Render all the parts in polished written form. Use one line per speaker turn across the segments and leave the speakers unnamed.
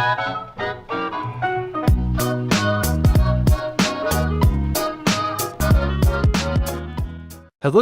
Hello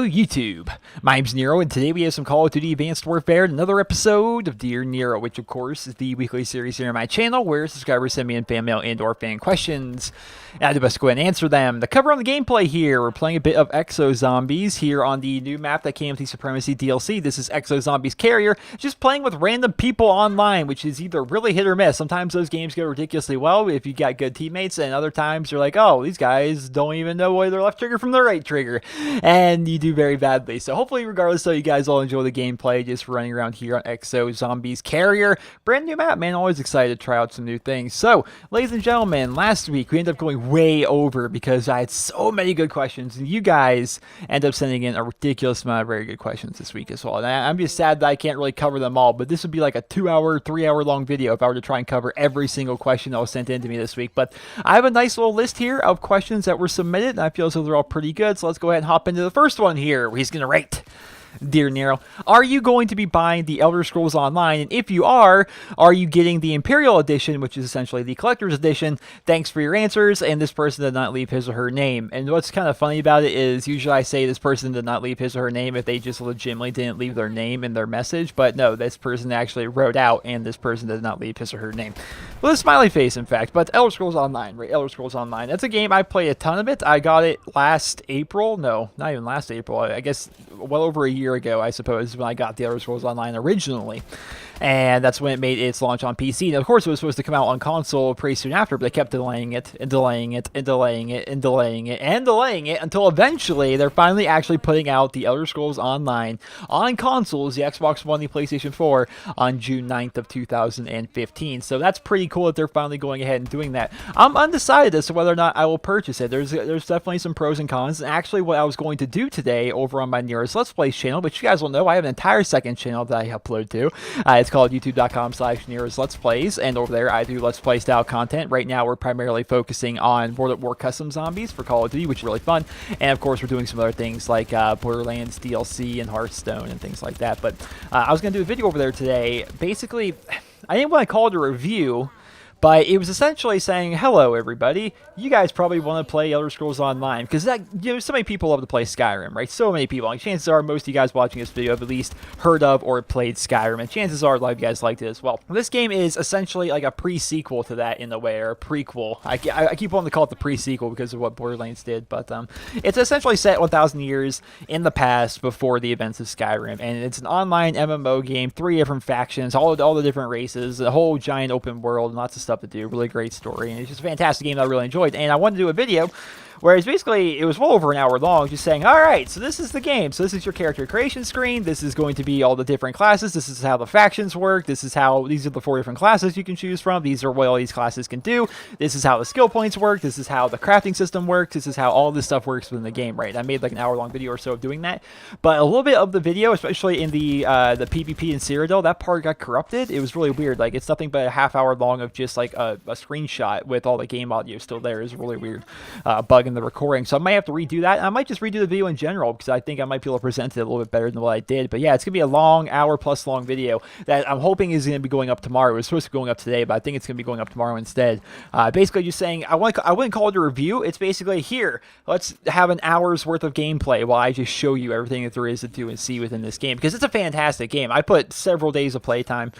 YouTube, my name's Nero, and today we have some Call of Duty Advanced Warfare, another episode of Dear Nero, which of course is the weekly series here on my channel where subscribers send me in fan mail and or fan questions, and I do best go ahead and answer them. The cover on the gameplay here, we're playing a bit of Exo Zombies here on the new map that came with the Supremacy DLC. This is Exo Zombies Carrier, just playing with random people online, which is either really hit or miss. Sometimes those games go ridiculously well if you got good teammates, and other times you're like, oh, these guys don't even know where their left trigger from their right trigger, and you do very badly. So hopefully, regardless, though, you guys all enjoy the gameplay just running around here on Exo Zombies Carrier. Brand new map, man. Always excited to try out some new things. So, ladies and gentlemen, last week we ended up going way over because I had so many good questions, and you guys end up sending in a ridiculous amount of very good questions this week as well. And I'm just sad that I can't really cover them all, but this would be like a 2-hour, 3-hour long video if I were to try and cover every single question that was sent in to me this week. But I have a nice little list here of questions that were submitted, and I feel as though they're all pretty good. So let's go ahead and hop into the first one here. He's going to rate. Dear Nero, are you going to be buying the Elder Scrolls Online? And if you are you getting the Imperial Edition, which is essentially the Collector's Edition? Thanks for your answers. And this person did not leave his or her name. And what's kind of funny about it is usually I say this person did not leave his or her name if they just legitimately didn't leave their name in their message. But no, this person actually wrote out, and this person did not leave his or her name. With a smiley face, in fact. But Elder Scrolls Online, right? Elder Scrolls Online. That's a game I play a ton of it. I got it last April. No, not even last April. I guess well over a year ago, I suppose, when I got the Elder Scrolls Online originally. And that's when it made its launch on PC. And of course, it was supposed to come out on console pretty soon after, but they kept delaying it and delaying it and delaying it and delaying it and delaying it until eventually they're finally actually putting out the Elder Scrolls Online on consoles, the Xbox One, the PlayStation 4, on June 9th of 2015. So that's pretty cool that they're finally going ahead and doing that. I'm undecided as to whether or not I will purchase it. There's definitely some pros and cons. And actually, what I was going to do today over on my Nero's Let's Plays channel, which you guys will know I have an entire second channel that I upload to. It's called youtube.com/Nero's Let's Plays, and over there I do Let's Play style content. Right now we're primarily focusing on World at War custom zombies for Call of Duty, which is really fun, and of course we're doing some other things like Borderlands DLC and Hearthstone and things like that. But I was going to do a video over there today. Basically, I didn't want to call it a review, but it was essentially saying, hello everybody, you guys probably want to play Elder Scrolls Online, because that, so many people love to play Skyrim, right? So many people. Like, chances are most of you guys watching this video have at least heard of or played Skyrim, and chances are a lot of you guys liked it as well. This game is essentially like a pre-sequel to that in a way, or a prequel. I keep wanting to call it the pre-sequel because of what Borderlands did, but it's essentially set 1,000 years in the past before the events of Skyrim, and it's an online MMO game, 3 different factions, all the different races, a whole giant open world, and lots of stuff to do. Really great story, and it's just a fantastic game that I really enjoyed. And I wanted to do a video whereas basically it was well over an hour long, just saying, all right, so this is the game. So this is your character creation screen. This is going to be all the different classes. This is how the factions work. These are the 4 different classes you can choose from. These are what all these classes can do. This is how the skill points work. This is how the crafting system works. This is how all this stuff works within the game, right? I made like an hour-long video or so of doing that. But a little bit of the video, especially in the PvP and Cyrodiil, that part got corrupted. It was really weird. Like, it's nothing but a half-hour long of just like a screenshot with all the game audio still there. It's really weird bug in the recording, so I might have to redo that. I might just redo the video in general because I think I might be able to present it a little bit better than what I did. But yeah, it's gonna be a long, hour-plus long video that I'm hoping is gonna be going up tomorrow. It was supposed to be going up today, but I think it's gonna be going up tomorrow instead. Basically, just saying I wouldn't call it a review. It's basically, here, let's have an hour's worth of gameplay while I just show you everything that there is to do and see within this game, because it's a fantastic game. I put several days of playtime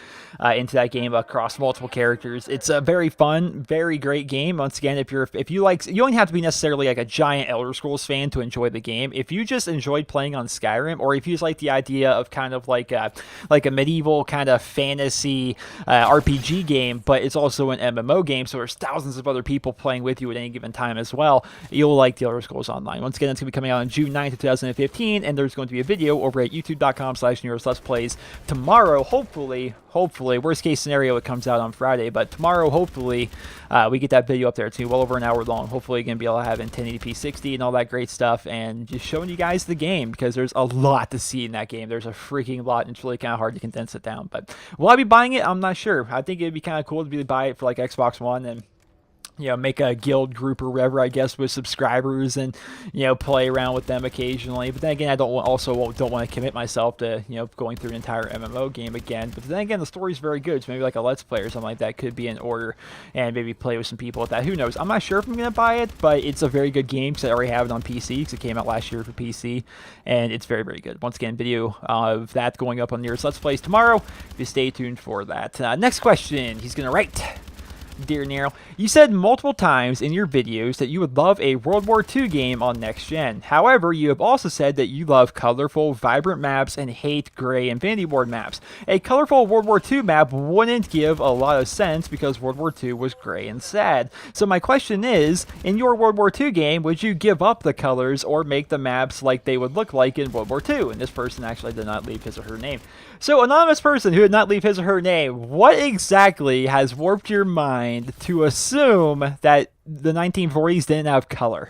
into that game across multiple characters. It's a very fun, very great game. Once again, if you like, you don't have to be necessarily like a giant Elder Scrolls fan to enjoy the game. If you just enjoyed playing on Skyrim, or if you just like the idea of kind of like a medieval kind of fantasy RPG game, but it's also an MMO game, so there's thousands of other people playing with you at any given time as well, you'll like the Elder Scrolls Online. Once again, it's going to be coming out on June 9th of 2015, and there's going to be a video over at youtube.com/Neros Let's Plays tomorrow, hopefully, worst case scenario, it comes out on Friday, but tomorrow, hopefully, we get that video up there too, well over an hour long. Hopefully, you're going to be able to have in 1080p 60 and all that great stuff, and just showing you guys the game, because there's a lot to see in that game. There's a freaking lot, and it's really kind of hard to condense it down. But will I be buying it? I'm not sure. I think it'd be kind of cool to buy it for like Xbox One, and make a guild group or whatever, I guess, with subscribers and, play around with them occasionally. But then again, I don't want to commit myself to, going through an entire MMO game again. But then again, the story's very good. So maybe like a Let's Play or something like that could be in order and maybe play with some people with that. Who knows? I'm not sure if I'm going to buy it, but it's a very good game because I already have it on PC because it came out last year for PC. And it's very, very good. Once again, video of that going up on Nero's Let's Plays tomorrow. Just stay tuned for that. Next question. He's going to write... Dear Nero, you said multiple times in your videos that you would love a World War II game on Next Gen. However, you have also said that you love colorful, vibrant maps and hate gray Infinity Ward maps. A colorful World War II map wouldn't give a lot of sense because World War II was gray and sad. So my question is, in your World War II game, would you give up the colors or make the maps like they would look like in World War II? And this person actually did not leave his or her name. So, anonymous person who did not leave his or her name, what exactly has warped your mind to assume that the 1940s didn't have color?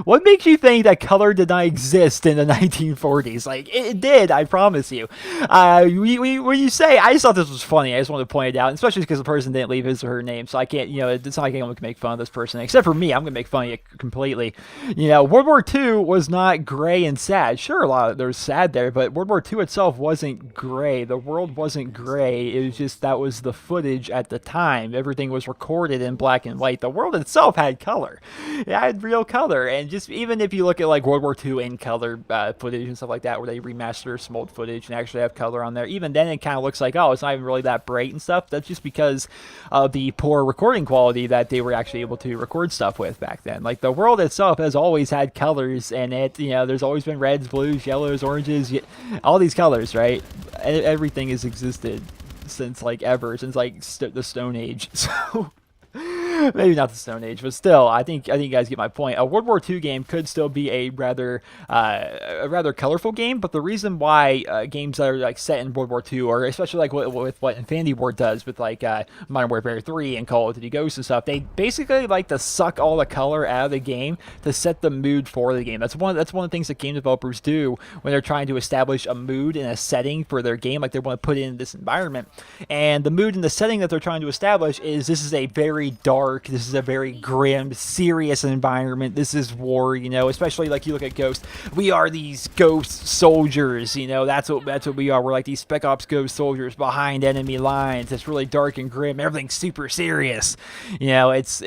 What makes you think that color did not exist in the 1940s? Like, it did, I promise you. When you say, I just thought this was funny. I just wanted to point it out, especially because the person didn't leave his or her name, so I can't, it's not like anyone can make fun of this person, except for me. I'm going to make fun of you completely. World War II was not gray and sad. Sure, there's sad there, but World War II itself wasn't gray. The world wasn't gray. It was just, that was the footage at the time. Everything was recorded in black and white. The world itself had color. It had real color. And just even if you look at like World War II in color footage and stuff like that, where they remaster some old footage and actually have color on there, even then it kind of looks like, oh, it's not even really that bright and stuff. That's just because of the poor recording quality that they were actually able to record stuff with back then. Like the world itself has always had colors, and there's always been reds, blues, yellows, oranges, all these colors, right? Everything has existed since like the Stone Age. So. Maybe not the Stone Age, but still, I think you guys get my point. A World War II game could still be a rather colorful game, but the reason why games that are like set in World War II, or especially like with what Infinity Ward does with like Modern Warfare 3 and Call of Duty Ghosts and stuff, they basically like to suck all the color out of the game to set the mood for the game. That's one of the things that game developers do when they're trying to establish a mood and a setting for their game. Like they want to put in this environment, and the mood and the setting that they're trying to establish is this is a very dark, this is a very grim, serious environment. This is war, especially like you look at Ghost. We are these ghost soldiers, that's what we are. We're like these Spec Ops ghost soldiers behind enemy lines. It's really dark and grim. Everything's super serious. It's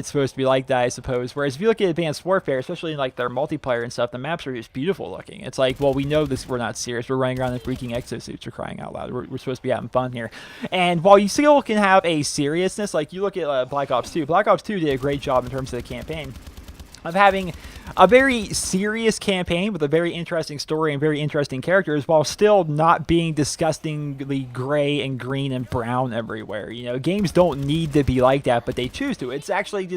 supposed to be like that, I suppose. Whereas if you look at Advanced Warfare, especially in like their multiplayer and stuff, the maps are just beautiful looking. It's like, well, we know this. We're not serious. We're running around in freaking exosuits. We're crying out loud. We're supposed to be having fun here. And while you still can have a seriousness, like you look at Black Ops 2. Black Ops 2 did a great job in terms of the campaign of having a very serious campaign with a very interesting story and very interesting characters while still not being disgustingly gray and green and brown everywhere. Games don't need to be like that, but they choose to. It's actually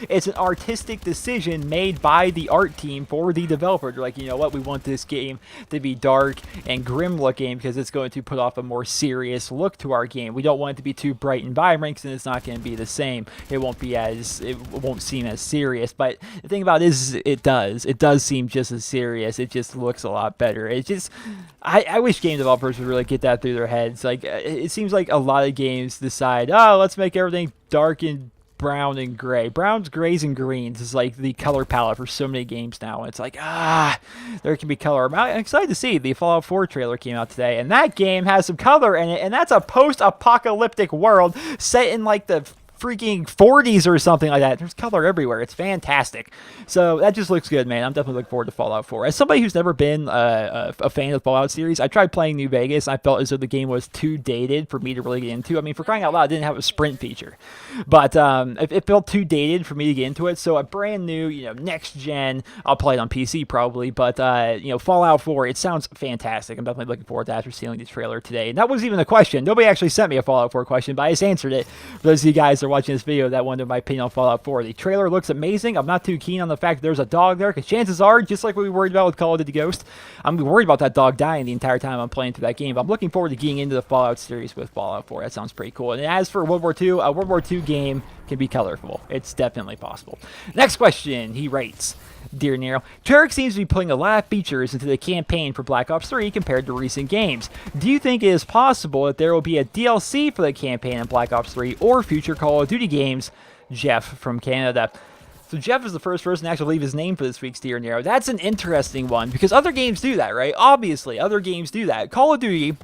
it's an artistic decision made by the art team for the developer. They're like, you know what, we want this game to be dark and grim looking because it's going to put off a more serious look to our game. We don't want it to be too bright and vibrant because it's not going to be the same. It won't seem as serious. But the thing about it is it does seem just as serious. It just looks a lot better. I wish game developers would really get that through their heads. Like, it seems like a lot of games decide, let's make everything dark and brown and gray. Browns, grays, and greens is like the color palette for so many games now. And it's like, there can be color. I'm excited to see the Fallout 4 trailer came out today, and that game has some color in it, and that's a post-apocalyptic world set in like the freaking 40s or something like that. There's color everywhere. It's fantastic. So that just looks good, man. I'm definitely looking forward to Fallout 4. As somebody who's never been a fan of the Fallout series, I tried playing New Vegas, and I felt as though the game was too dated for me to really get into. I mean, for crying out loud, it didn't have a sprint feature. But it felt too dated for me to get into it. So a brand new, next gen, I'll play it on PC probably, but Fallout 4, it sounds fantastic. I'm definitely looking forward to after seeing the trailer today. And that wasn't even a question. Nobody actually sent me a Fallout 4 question, but I just answered it. For those of you guys that are watching this video that wanted my opinion on Fallout 4. The trailer looks amazing. I'm not too keen on the fact that there's a dog there, because chances are, just like we worried about with Call of Duty Ghost, I'm worried about that dog dying the entire time I'm playing through that game. But I'm looking forward to getting into the Fallout series with Fallout 4. That sounds pretty cool. And as for World War II, a World War II game can be colorful. It's definitely possible. Next question, he writes, Dear Nero, Treyarch seems to be putting a lot of features into the campaign for Black Ops 3 compared to recent games. Do you think it is possible that there will be a DLC for the campaign in Black Ops 3 or future Call of Duty games? Jeff from Canada. So Jeff is the first person to actually leave his name for this week's Dear Nero. That's an interesting one because other games do that, right? Obviously, other games do that. Call of Duty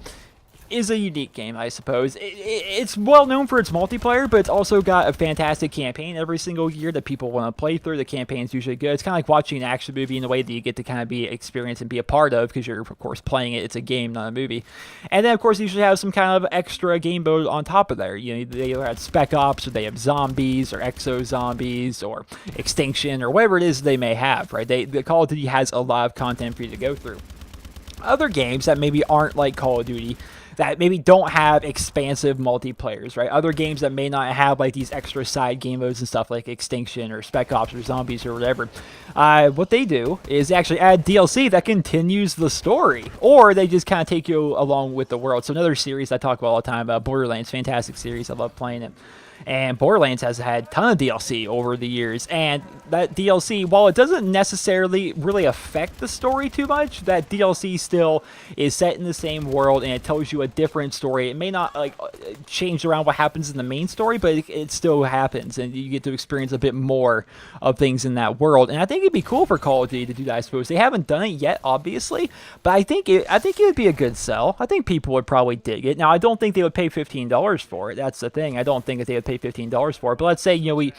is a unique game, I suppose. It's well known for its multiplayer, but it's also got a fantastic campaign every single year that people want to play through. The campaign's usually good. It's kind of like watching an action movie in the way that you get to kind of be experience and be a part of because you're, of course, playing it. It's a game, not a movie. And then, of course, you usually have some kind of extra game mode on top of there. You know, they either have Spec Ops or they have zombies or exo zombies or extinction or whatever it is they may have, right? The Call of Duty has a lot of content for you to go through. Other games that maybe aren't like Call of Duty, that maybe don't have expansive multiplayers, right? Other games that may not have like these extra side game modes and stuff like Extinction or Spec Ops or Zombies or whatever. What they do is actually add DLC that continues the story, or they just kind of take you along with the world. So another series I talk about all the time, Borderlands, fantastic series. I love playing it. And Borderlands has had a ton of DLC over the years, and that DLC, while it doesn't necessarily really affect the story too much, that DLC still is set in the same world, and it tells you a different story. It may not like change around what happens in the main story, but it still happens, and you get to experience a bit more of things in that world. And I think it'd be cool for Call of Duty to do that, I suppose. They haven't done it yet, obviously, but I think it would be a good sell. I think people would probably dig it. Now, I don't think they would pay $15 for it. That's the thing. I don't think that they would pay $15 for it. But let's say, you know, we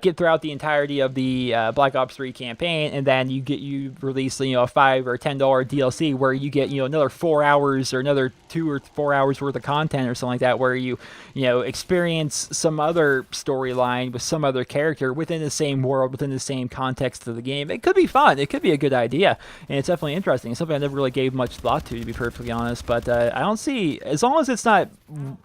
get throughout the entirety of the Black Ops 3 campaign, and then you release, you know, a $5 or $10 DLC where you get, you know, another 4 hours or another 2 or 4 hours worth of content or something like that, where you know, experience some other storyline with some other character within the same world, within the same context of the game. It could be fun. It could be a good idea, and it's definitely interesting. It's something I never really gave much thought to be perfectly honest. But I don't see, as long as it's not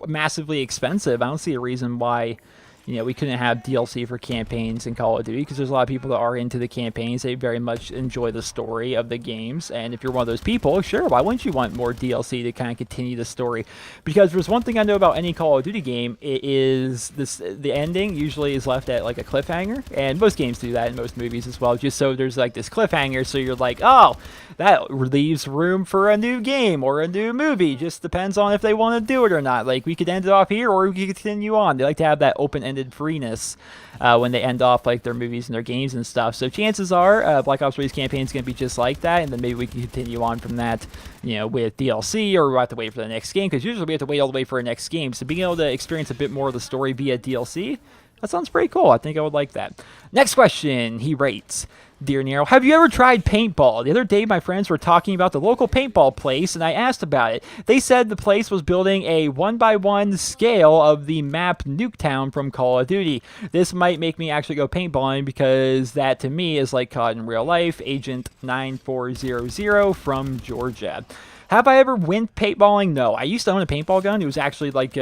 massively expensive, I don't see a reason why, you know, we couldn't have DLC for campaigns in Call of Duty, because there's a lot of people that are into the campaigns. They very much enjoy the story of the games, and if you're one of those people, sure, why wouldn't you want more DLC to kind of continue the story? Because there's one thing I know about any Call of Duty game, it is the ending usually is left at like a cliffhanger, and most games do that in most movies as well, just so there's like this cliffhanger, so you're like, oh, that leaves room for a new game or a new movie. Just depends on if they want to do it or not. Like, we could end it off here, or we could continue on. They like to have that open-ended freeness when they end off like their movies and their games and stuff. So chances are Black Ops 3's campaign is going to be just like that, and then maybe we can continue on from that, you know, with DLC, or we'll have to wait for the next game, because usually we have to wait all the way for a next game. So being able to experience a bit more of the story via DLC, that sounds pretty cool. I think I would like that. Next question, he rates, Dear Nero, have you ever tried paintball? The other day, my friends were talking about the local paintball place, and I asked about it. They said the place was building a 1x1 scale of the map Nuketown from Call of Duty. This might make me actually go paintballing, because that, to me, is like caught in real life. Agent 9400 from Georgia. Have I ever went paintballing? No. I used to own a paintball gun. It was actually like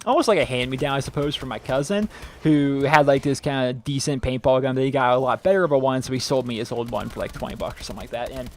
almost like a hand-me-down, I suppose, from my cousin, who had like this kind of decent paintball gun, but he got a lot better of a one, so he sold me his old one for like $20 or something like that. And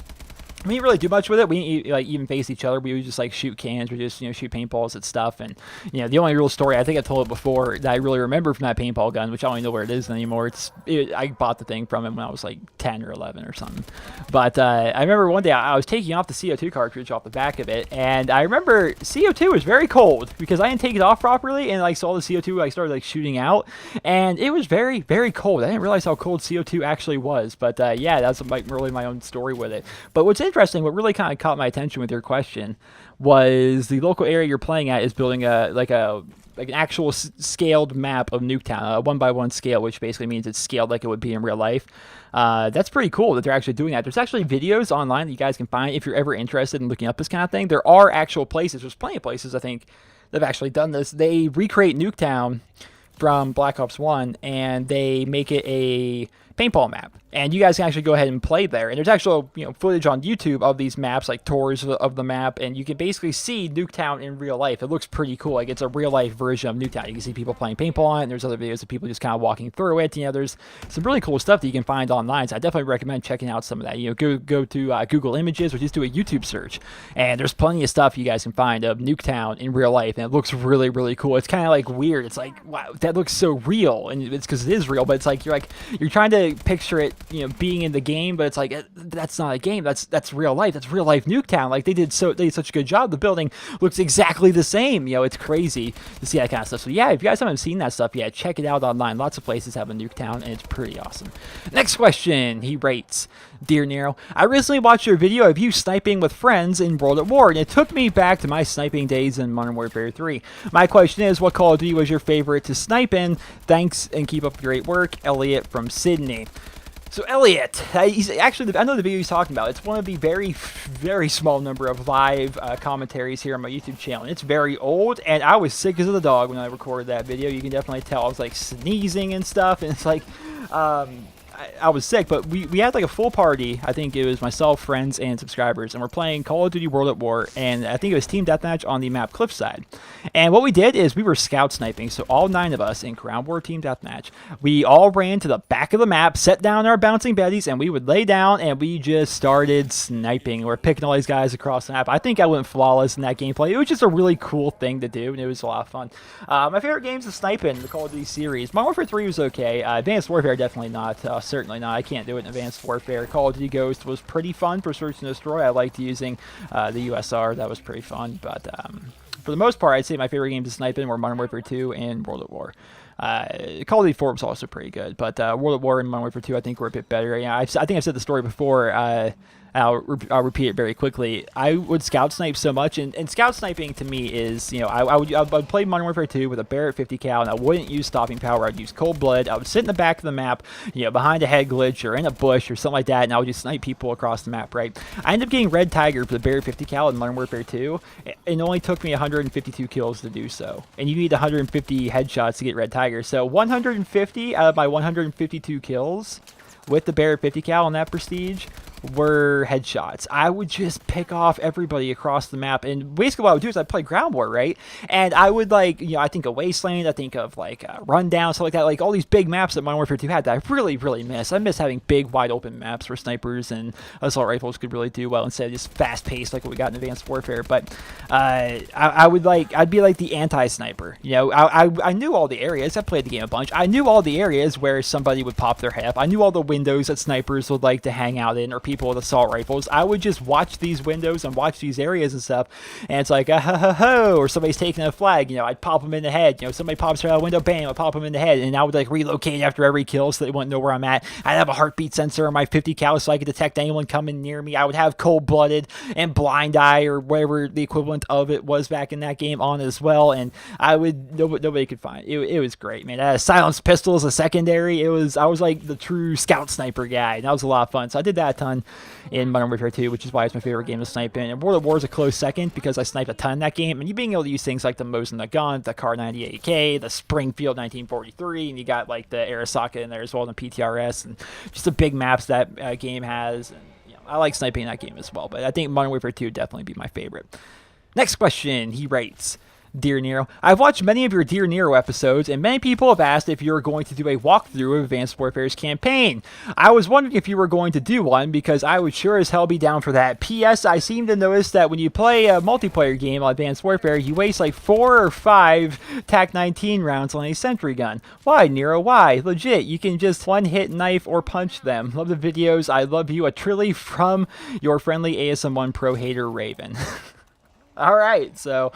we didn't really do much with it. We didn't like even face each other. We would just like shoot cans or just, you know, shoot paintballs at stuff. And, you know, the only real story, I think I told it before, that I really remember from that paintball gun, which I don't even know where it is anymore. I bought the thing from him when I was like 10 or 11 or something. But I remember one day I was taking off the CO2 cartridge off the back of it, and I remember CO2 was very cold because I didn't take it off properly, and like saw the CO2 like started like shooting out, and it was very, very cold. I didn't realize how cold CO2 actually was. But yeah, that's like really my own story with it. But what's interesting, what really kind of caught my attention with your question, was the local area you're playing at is building an actual scaled map of Nuketown, a 1x1 scale, which basically means it's scaled like it would be in real life. That's pretty cool that they're actually doing that. There's actually videos online that you guys can find if you're ever interested in looking up this kind of thing. There are actual places, there's plenty of places, I think, that have actually done this. They recreate Nuketown from Black Ops 1, and they make it a paintball map, and you guys can actually go ahead and play there. And there's actual, you know, footage on YouTube of these maps, like tours of the map, and you can basically see Nuketown in real life. It looks pretty cool. Like, it's a real life version of Nuketown. You can see people playing paintball on it, and there's other videos of people just kind of walking through it. You know, there's some really cool stuff that you can find online, so I definitely recommend checking out some of that. You know, go to Google Images, or just do a YouTube search, and there's plenty of stuff you guys can find of Nuketown in real life, and it looks really, really cool. It's kind of like weird. It's like, wow, that looks so real, and it's because it is real, but it's like you're trying to to picture it, being in the game, but it's like that's not a game. That's real life. That's real life Nuketown. Like they did such a good job. The building looks exactly the same. It's crazy to see that kind of stuff. So yeah, if you guys haven't seen that stuff yet, check it out online. Lots of places have a Nuketown, and it's pretty awesome. Next question, he rates, Dear Nero, I recently watched your video of you sniping with friends in World at War, and it took me back to my sniping days in Modern Warfare 3. My question is, what Call of Duty was your favorite to snipe in? Thanks, and keep up the great work. Elliot from Sydney. So Elliot, he's actually, I know the video he's talking about. It's one of the very, very small number of live commentaries here on my YouTube channel. And it's very old, and I was sick as a dog when I recorded that video. You can definitely tell I was like sneezing and stuff, and it's like, I was sick, but we had like a full party. I think it was myself, friends, and subscribers, and we're playing Call of Duty World at War, and I think it was Team Deathmatch on the map Cliffside. And what we did is we were scout sniping, so all 9 of us in Ground War Team Deathmatch, we all ran to the back of the map, set down our bouncing betties, and we would lay down, and we just started sniping. We're picking all these guys across the map. I think I went flawless in that gameplay. It was just a really cool thing to do, and it was a lot of fun. My favorite games is sniping, the Call of Duty series. Modern Warfare 3 was okay. Advanced Warfare, definitely not. Certainly not. I can't do it in Advanced Warfare. Call of Duty Ghost was pretty fun for Search and Destroy. I liked using the USR. That was pretty fun. But for the most part, I'd say my favorite games to snipe in were Modern Warfare 2 and World at War. Call of Duty 4 was also pretty good. But World at War and Modern Warfare 2, I think, were a bit better. Yeah, I think I've said the story before. I'll repeat it very quickly. I would scout snipe so much, and scout sniping to me is, I would play Modern Warfare 2 with a Barrett 50 cal, and I wouldn't use stopping power. I'd use cold blood. I would sit in the back of the map, behind a head glitch or in a bush or something like that, and I would just snipe people across the map, right? I ended up getting Red Tiger for the Barrett 50 cal in Modern Warfare 2. It only took me 152 kills to do so, and you need 150 headshots to get Red Tiger. So 150 out of my 152 kills with the Barrett 50 cal on that prestige were headshots. I would just pick off everybody across the map, and basically what I would do is I'd play Ground War, right? And I would I think of Wasteland, I think of Rundown, stuff like that, like all these big maps that Modern Warfare 2 had that I really, really miss. I miss having big, wide open maps where snipers and assault rifles could really do well instead of just fast paced like what we got in Advanced Warfare. But I'd be like the anti-sniper. I knew all the areas. I played the game a bunch. I knew all the areas where somebody would pop their head up. I knew all the windows that snipers would like to hang out in, or people with assault rifles. I would just watch these windows and watch these areas and stuff, and it's like, ho, or somebody's taking a flag, I'd pop them in the head. Somebody pops through a window, bam, I'd pop them in the head, and I would relocate after every kill so they wouldn't know where I'm at. I'd have a heartbeat sensor on my 50 cal so I could detect anyone coming near me. I would have cold-blooded and blind eye, or whatever the equivalent of it was back in that game, on as well, and nobody could find it. It was great, man. I had a silenced pistol as a secondary. I was like the true scout sniper guy, and that was a lot of fun. So I did that a ton in Modern Warfare 2, which is why it's my favorite game to snipe in. And World at War is a close second because I sniped a ton in that game, and you being able to use things like the Mosin Nagant, the Kar 98K, the Springfield 1943, and you got like the Arasaka in there as well, and the PTRS, and just the big maps that game has. And I like sniping in that game as well, but I think Modern Warfare 2 would definitely be my favorite. Next question, he writes, Dear Nero, I've watched many of your Dear Nero episodes, and many people have asked if you're going to do a walkthrough of Advanced Warfare's campaign. I was wondering if you were going to do one, because I would sure as hell be down for that. P.S. I seem to notice that when you play a multiplayer game on Advanced Warfare, you waste like 4 or 5 TAC-19 rounds on a sentry gun. Why, Nero? Why? Legit, you can just one-hit knife or punch them. Love the videos. I love you. A Trilly from your friendly ASM1 Pro hater, Raven. All right, so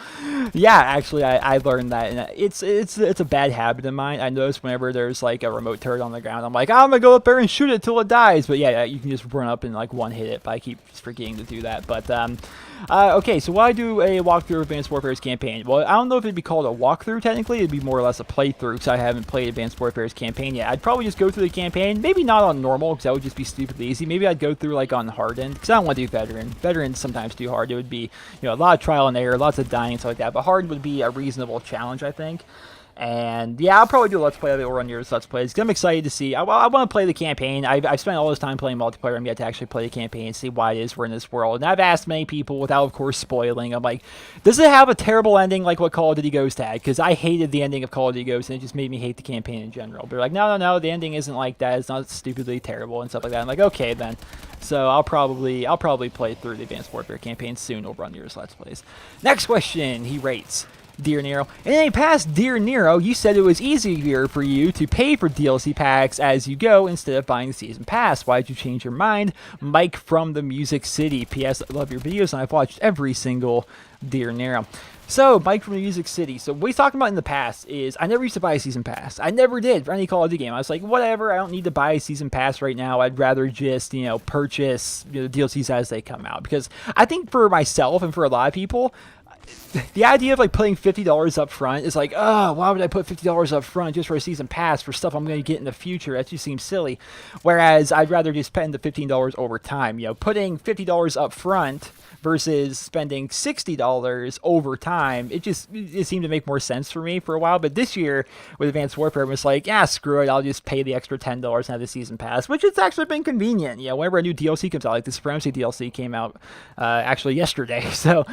yeah, actually, I learned that, and it's a bad habit of mine. I notice whenever there's like a remote turret on the ground, I'm like, I'm gonna go up there and shoot it till it dies. But yeah, you can just run up and like one hit it. But I keep forgetting to do that. But okay, so why do a walkthrough of Advanced Warfare's campaign? Well, I don't know if it'd be called a walkthrough technically. It'd be more or less a playthrough, because I haven't played Advanced Warfare's campaign yet. I'd probably just go through the campaign, maybe not on normal, because that would just be stupidly easy. Maybe I'd go through like on hardened, because I don't want to do veteran. Veteran's sometimes too hard. It would be a lot of trial and error, lots of dying and stuff like that. But hardened would be a reasonable challenge, I think. And yeah, I'll probably do a Let's Play of it or on yours Let's Plays. I'm excited to see. I want to play the campaign. I've spent all this time playing multiplayer. I'm yet to actually play the campaign and see why it is we're in this world. And I've asked many people, without of course spoiling, I'm like, does it have a terrible ending like what Call of Duty Ghost had? Because I hated the ending of Call of Duty Ghost, and it just made me hate the campaign in general. They're like, no, the ending isn't like that. It's not stupidly terrible and stuff like that. I'm like, okay then. So I'll probably play through the Advanced Warfare campaign soon over on yours Let's Plays. Next question, he rates, Dear Nero. In a past Dear Nero, you said it was easier for you to pay for DLC packs as you go instead of buying the season pass. Why did you change your mind? Mike from the Music City. P.S. I love your videos and I've watched every single Dear Nero. So, Mike from the Music City. So, what he's talking about in the past is I never used to buy a season pass. I never did for any Call of Duty game. I was like, whatever, I don't need to buy a season pass right now. I'd rather just, purchase the DLCs as they come out. Because I think for myself and for a lot of people, the idea of putting $50 up front is like, oh, why would I put $50 up front just for a season pass for stuff I'm going to get in the future? That just seems silly. Whereas I'd rather just spend the $15 over time. Putting $50 up front versus spending $60 over time, it seemed to make more sense for me for a while. But this year with Advanced Warfare, it was like, yeah, screw it, I'll just pay the extra $10 and have the season pass, which has actually been convenient. Whenever a new DLC comes out, like the Supremacy DLC came out actually yesterday. So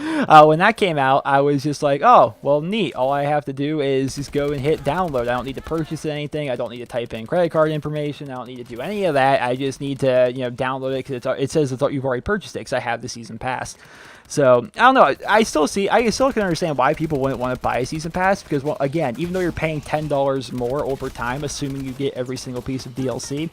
when that came out, I was just like, oh, well, neat. All I have to do is just go and hit download. I don't need to purchase anything. I don't need to type in credit card information. I don't need to do any of that. I just need to, download it because it says you've already purchased it because I have the season pass. So, I don't know. I still can understand why people wouldn't want to buy a season pass because, well, again, even though you're paying $10 more over time, assuming you get every single piece of DLC,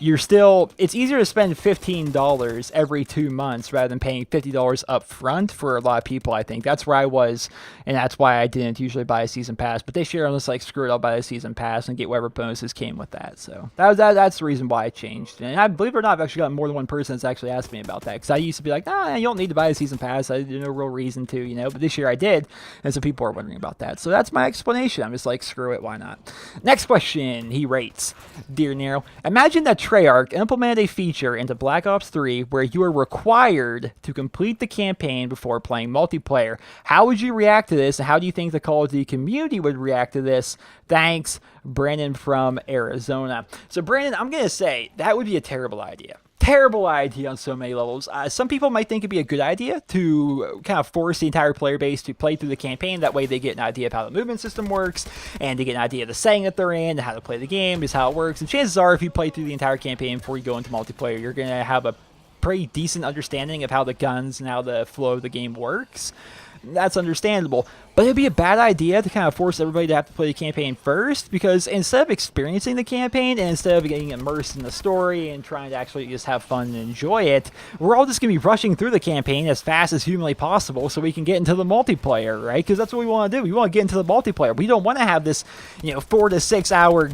it's easier to spend $15 every 2 months rather than paying $50 up front for a lot of people, I think. That's where I was, and that's why I didn't usually buy a season pass. But this year, I'm just like, screw it, I'll buy a season pass and get whatever bonuses came with that. So that's the reason why I changed. And I believe it or not, I've actually gotten more than one person that's actually asked me about that. Because I used to be like, you don't need to buy a season pass. There's no real reason to, But this year I did, and so people are wondering about that. So that's my explanation. I'm just like, screw it, why not? Next question, he rates. Dear Nero, imagine that Treyarch implemented a feature into Black Ops 3 where you are required to complete the campaign before playing multiplayer. How would you react to this, and how do you think the Call of Duty community would react to this? Thanks, Brandon from Arizona. So, Brandon, I'm going to say that would be a terrible idea. Terrible idea on so many levels. Some people might think it'd be a good idea to kind of force the entire player base to play through the campaign. That way they get an idea of how the movement system works, and to get an idea of the setting that they're in, and how to play the game, is how it works. And chances are, if you play through the entire campaign before you go into multiplayer, you're going to have a pretty decent understanding of how the guns and how the flow of the game works. That's understandable. But it'd be a bad idea to kind of force everybody to have to play the campaign first, because instead of experiencing the campaign and instead of getting immersed in the story and trying to actually just have fun and enjoy it, we're all just going to be rushing through the campaign as fast as humanly possible so we can get into the multiplayer, right? Because that's what we want to do. We want to get into the multiplayer. We don't want to have this, 4 to 6 hour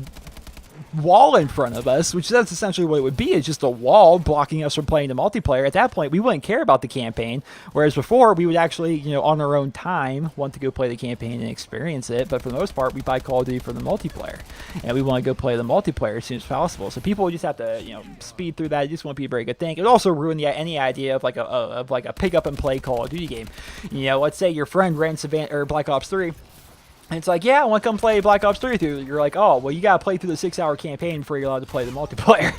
wall in front of us, which that's essentially what it would be, is just a wall blocking us from playing the multiplayer. At that point, we wouldn't care about the campaign, whereas before, we would actually, on our own time, want to go play the campaign and experience it, but for the most part, we buy Call of Duty for the multiplayer, and we want to go play the multiplayer as soon as possible. So people would just have to, speed through that. It just won't be a very good thing. It would also ruin any idea of like a pick up and play Call of Duty game. Let's say your friend rents Black Ops 3, and it's like, yeah, I want to come play Black Ops 3 with you. You're like, oh, well, you got to play through the 6-hour campaign before you're allowed to play the multiplayer.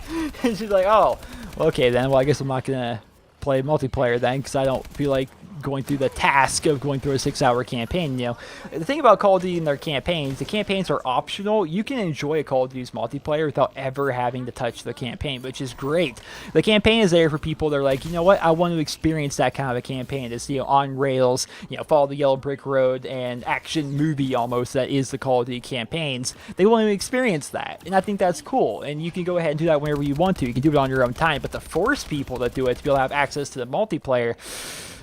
And she's like, oh, okay, then. Well, I guess I'm not going to play multiplayer then, because I don't feel like going through the task of going through a 6-hour campaign. The thing about Call of Duty and their campaigns, the campaigns are optional. You can enjoy a Call of Duty's multiplayer without ever having to touch the campaign, which is great. The campaign is there for people that are like, you know what, I want to experience that kind of a campaign. It's, on rails, follow the yellow brick road and action movie almost that is the Call of Duty campaigns. They want to experience that, and I think that's cool. And you can go ahead and do that whenever you want to. You can do it on your own time, but to force people to do it to be able to have access to the multiplayer,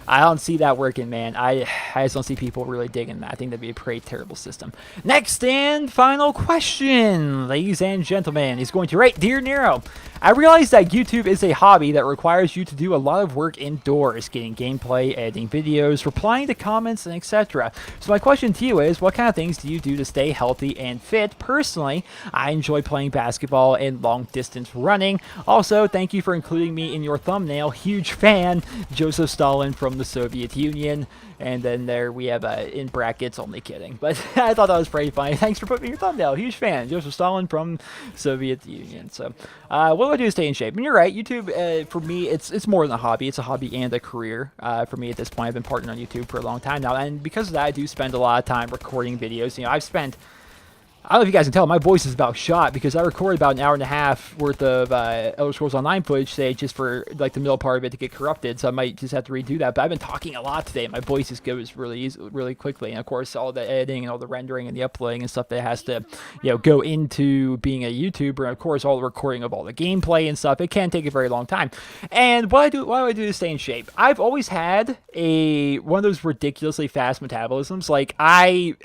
I don't see that working, man. I just don't see people really digging that. I think that'd be a pretty terrible system. Next and final question, ladies and gentlemen, is going to rate. Dear Nero, I realize that YouTube is a hobby that requires you to do a lot of work indoors, getting gameplay, editing videos, replying to comments, and etc. So my question to you is, what kind of things do you do to stay healthy and fit? Personally, I enjoy playing basketball and long distance running. Also, thank you for including me in your thumbnail. Huge fan, Joseph Stalin from the Soviet Union. And then there we have in brackets, only kidding. But I thought that was pretty funny. Thanks for putting your thumbnail. Huge fan, Joseph Stalin from Soviet Union. So what do I do to stay in shape? And you're right, YouTube, for me, it's more than a hobby. It's a hobby and a career for me at this point. I've been partnered on YouTube for a long time now. And because of that, I do spend a lot of time recording videos. I've spent I don't know if you guys can tell, my voice is about shot because I recorded about an hour and a half worth of Elder Scrolls Online footage today just for like the middle part of it to get corrupted, so I might just have to redo that. But I've been talking a lot today. My voice just goes really quickly, and of course all the editing and all the rendering and the uploading and stuff that has to, go into being a YouTuber, and of course all the recording of all the gameplay and stuff. It can take a very long time. And what do I do to stay in shape? I've always had one of those ridiculously fast metabolisms. Like I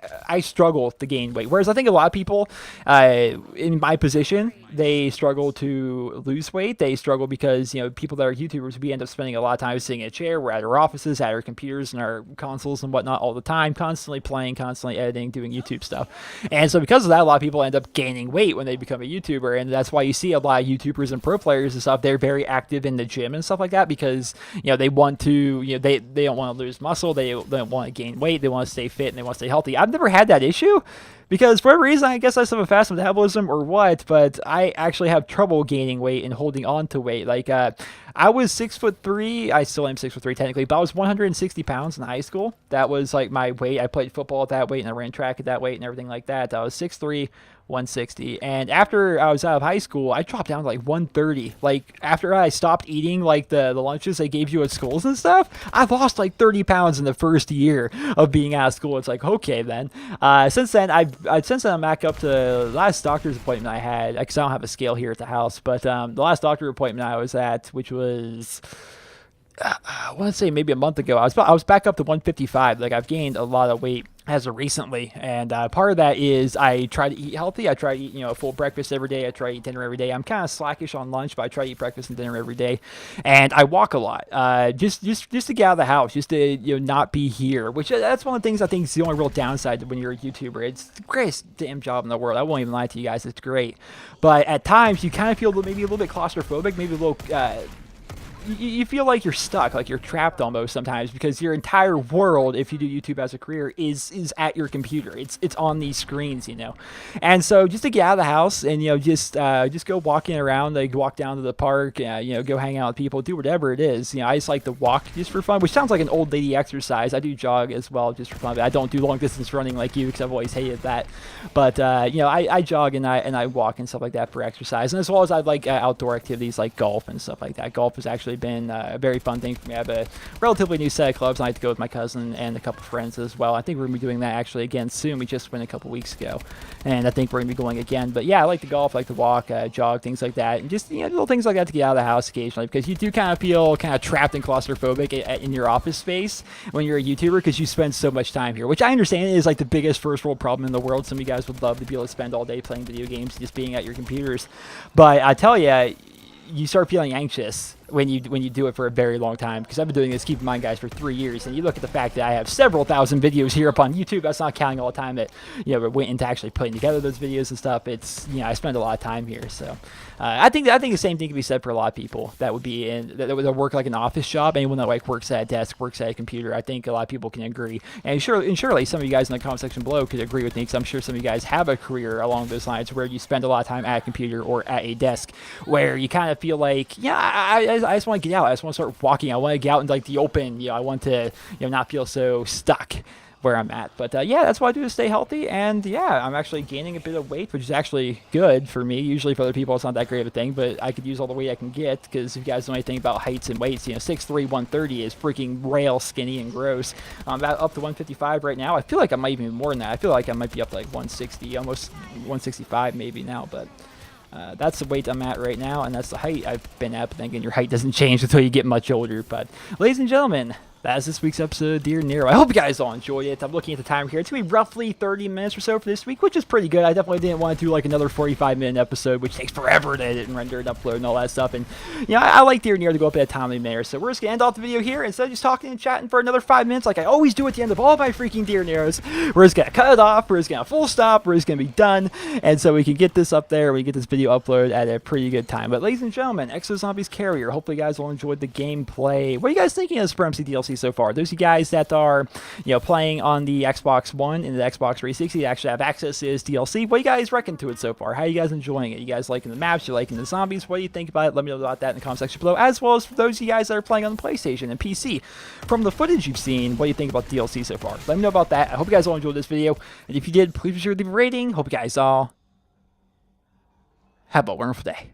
struggle to gain weight, whereas I think a lot of people in my position, they struggle to lose weight. They struggle because people that are YouTubers, we end up spending a lot of time sitting in a chair. We're at our offices, at our computers and our consoles and whatnot all the time, constantly playing, constantly editing, doing YouTube stuff. And so because of that, a lot of people end up gaining weight when they become a YouTuber, and that's why you see a lot of YouTubers and pro players and stuff. They're very active in the gym and stuff like that because they want to they don't want to lose muscle, they don't want to gain weight, they want to stay fit and they want to stay healthy. I've never had that issue. Because for whatever reason, I guess I still have a fast metabolism or what, but I actually have trouble gaining weight and holding on to weight. Like, I was 6'3". I still am 6'3" technically, but I was 160 pounds in high school. That was like my weight. I played football at that weight and I ran track at that weight and everything like that. I was 6'3", 160. And after I was out of high school, I dropped down to like 130. Like after I stopped eating like the lunches they gave you at schools and stuff, I lost like 30 pounds in the first year of being out of school. It's like, okay then. Since then I'm back up to the last doctor's appointment I had, because I don't have a scale here at the house, but the last doctor appointment I was at, which was I want to say maybe a month ago, I was back up to 155. Like I've gained a lot of weight as of recently, and part of that is I try to eat healthy. I try to eat a full breakfast every day. I try to eat dinner every day. I'm kind of slackish on lunch, but I try to eat breakfast and dinner every day, and I walk a lot, just to get out of the house, just to not be here. Which that's one of the things I think is the only real downside when you're a YouTuber. It's the greatest damn job in the world. I won't even lie to you guys, it's great, but at times you kind of feel maybe a little bit claustrophobic, maybe a little. You feel like you're stuck, like you're trapped almost sometimes, because your entire world, if you do YouTube as a career, is at your computer. It's on these screens, And so just to get out of the house and just go walking around, like walk down to the park, go hang out with people, do whatever it is. I just like to walk just for fun, which sounds like an old lady exercise. I do jog as well just for fun, but I don't do long distance running like you because I've always hated that. But I jog and I walk and stuff like that for exercise, and as well as I like outdoor activities like golf and stuff like that. Golf has actually been a very fun thing for me. I have a relatively new set of clubs, and I like to go with my cousin and a couple friends as well. I think we're going to be doing that actually again soon. We just went a couple weeks ago, and I think we're going to be going again. But yeah, I like to golf, I like to walk, jog, things like that, and just little things like that to get out of the house occasionally, because you do kind of feel kind of trapped and claustrophobic in your office space when you're a YouTuber, because you spend so much time here, which I understand is like the biggest first world problem in the world. Some of you guys would love to be able to spend all day playing video games, just being at your computers, but I tell you, you start feeling anxious when you do it for a very long time, because I've been doing this, keep in mind guys, for 3 years, and you look at the fact that I have several thousand videos here up on YouTube. That's not counting all the time that went into actually putting together those videos and stuff. It's I spend a lot of time here, so I think the same thing can be said for a lot of people that would be that would work like an office job. Anyone that like works at a desk, works at a computer, I think a lot of people can agree, and surely some of you guys in the comment section below could agree with me, because I'm sure some of you guys have a career along those lines where you spend a lot of time at a computer or at a desk, where you kind of feel like I just want to get out. I just want to start walking. I want to get out into like the open. I want to not feel so stuck where I'm at. But yeah, that's what I do to stay healthy. And yeah, I'm actually gaining a bit of weight, which is actually good for me. Usually for other people, it's not that great of a thing, but I could use all the weight I can get, because if you guys know anything about heights and weights, 6'3", 130 is freaking rail skinny and gross. I'm about up to 155 right now. I feel like I might even be more than that. I feel like I might be up to like 160, almost 165 maybe now, but that's the weight I'm at right now, and that's the height I've been at. But then again, your height doesn't change until you get much older. But ladies and gentlemen, that's this week's episode of Dear Nero. I hope you guys all enjoyed it. I'm looking at the time here. It's going to be roughly 30 minutes or so for this week, which is pretty good. I definitely didn't want to do like another 45-minute episode, which takes forever to edit and render and upload and all that stuff. And, I like Dear Nero to go up at a timely manner. So we're just going to end off the video here. Instead of just talking and chatting for another 5 minutes, like I always do at the end of all my freaking Dear Neros, we're just going to cut it off. We're just going to full stop. We're just going to be done. And so we can get this up there. We get this video uploaded at a pretty good time. But ladies and gentlemen, Exo Zombies Carrier. Hopefully you guys all enjoyed the gameplay. What are you guys thinking of the Supremacy DLC so far. Those of you guys that are, playing on the Xbox One and the Xbox 360 actually have access to this DLC. What do you guys reckon to it so far? How are you guys enjoying it? You guys liking the maps? You liking the zombies? What do you think about it? Let me know about that in the comment section below, as well as for those of you guys that are playing on the PlayStation and PC. From the footage you've seen, what do you think about the DLC so far? Let me know about that. I hope you guys all enjoyed this video, and if you did, please be sure to leave a rating. Hope you guys all have a wonderful day.